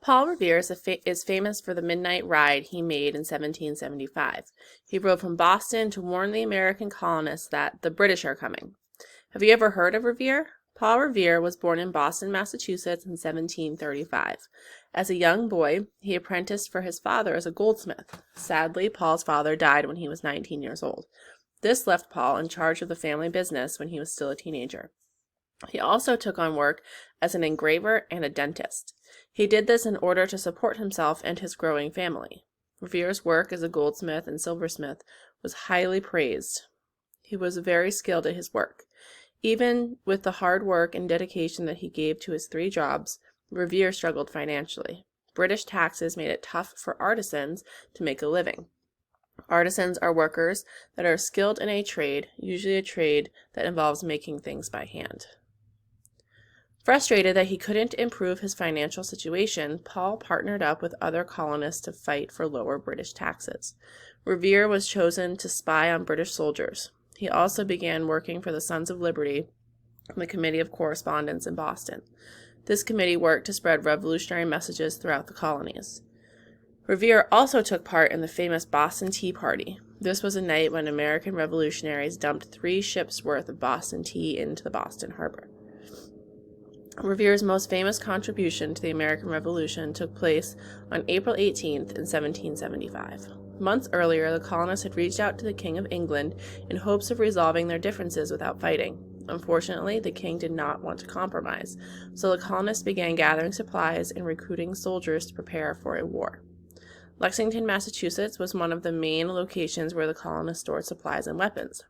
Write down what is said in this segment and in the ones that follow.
Paul Revere is famous for the midnight ride he made in 1775. He rode from Boston to warn the American colonists that the British are coming. Have you ever heard of Revere? Paul Revere was born in Boston, Massachusetts in 1735. As a young boy, he apprenticed for his father as a goldsmith. Sadly, Paul's father died when he was 19 years old. This left Paul in charge of the family business when he was still a teenager. He also took on work as an engraver and a dentist. He did this in order to support himself and his growing family. Revere's work as a goldsmith and silversmith was highly praised. He was very skilled at his work. Even with the hard work and dedication that he gave to his 3 jobs, Revere struggled financially. British taxes made it tough for artisans to make a living. Artisans are workers that are skilled in a trade, usually a trade that involves making things by hand. Frustrated that he couldn't improve his financial situation, Paul partnered up with other colonists to fight for lower British taxes. Revere was chosen to spy on British soldiers. He also began working for the Sons of Liberty and the Committee of Correspondence in Boston. This committee worked to spread revolutionary messages throughout the colonies. Revere also took part in the famous Boston Tea Party. This was a night when American revolutionaries dumped 3 ships' worth of Boston tea into the Boston harbor. Revere's most famous contribution to the American Revolution took place on April 18th in 1775. Months earlier, the colonists had reached out to the King of England in hopes of resolving their differences without fighting. Unfortunately, the king did not want to compromise, so the colonists began gathering supplies and recruiting soldiers to prepare for a war. Lexington, Massachusetts was one of the main locations where the colonists stored supplies and weapons.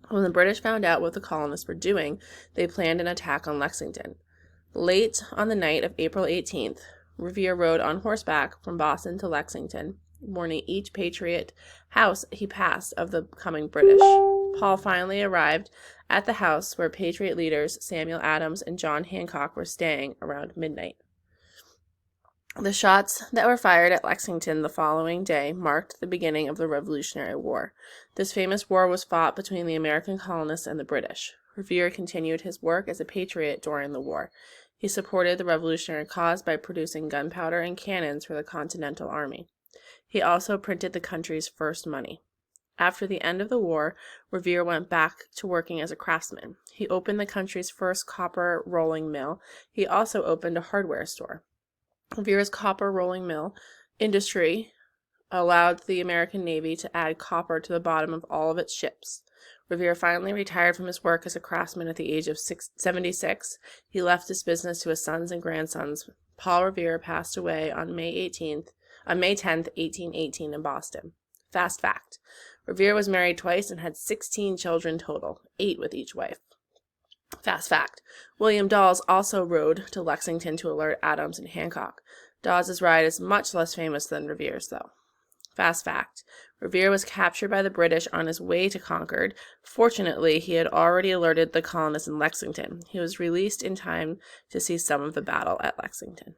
When the British found out what the colonists were doing, they planned an attack on Lexington. Late on the night of April 18th, Revere rode on horseback from Boston to Lexington, warning each patriot house he passed of the coming British. Paul finally arrived at the house where patriot leaders Samuel Adams and John Hancock were staying around midnight. The shots that were fired at Lexington the following day marked the beginning of the Revolutionary War. This famous war was fought between the American colonists and the British. Revere continued his work as a patriot during the war. He supported the revolutionary cause by producing gunpowder and cannons for the Continental Army. He also printed the country's first money. After the end of the war, Revere went back to working as a craftsman. He opened the country's first copper rolling mill. He also opened a hardware store. Revere's copper rolling mill industry allowed the American Navy to add copper to the bottom of all of its ships. Revere finally retired from his work as a craftsman at the age of 76. He left his business to his sons and grandsons. Paul Revere passed away on May 10th, 1818 in Boston. Fast fact: Revere was married twice and had 16 children total, 8 with each wife. Fast fact: William Dawes also rode to Lexington to alert Adams and Hancock. Dawes' ride is much less famous than Revere's, though. Fast fact: Revere was captured by the British on his way to Concord. Fortunately, he had already alerted the colonists in Lexington. He was released in time to see some of the battle at Lexington.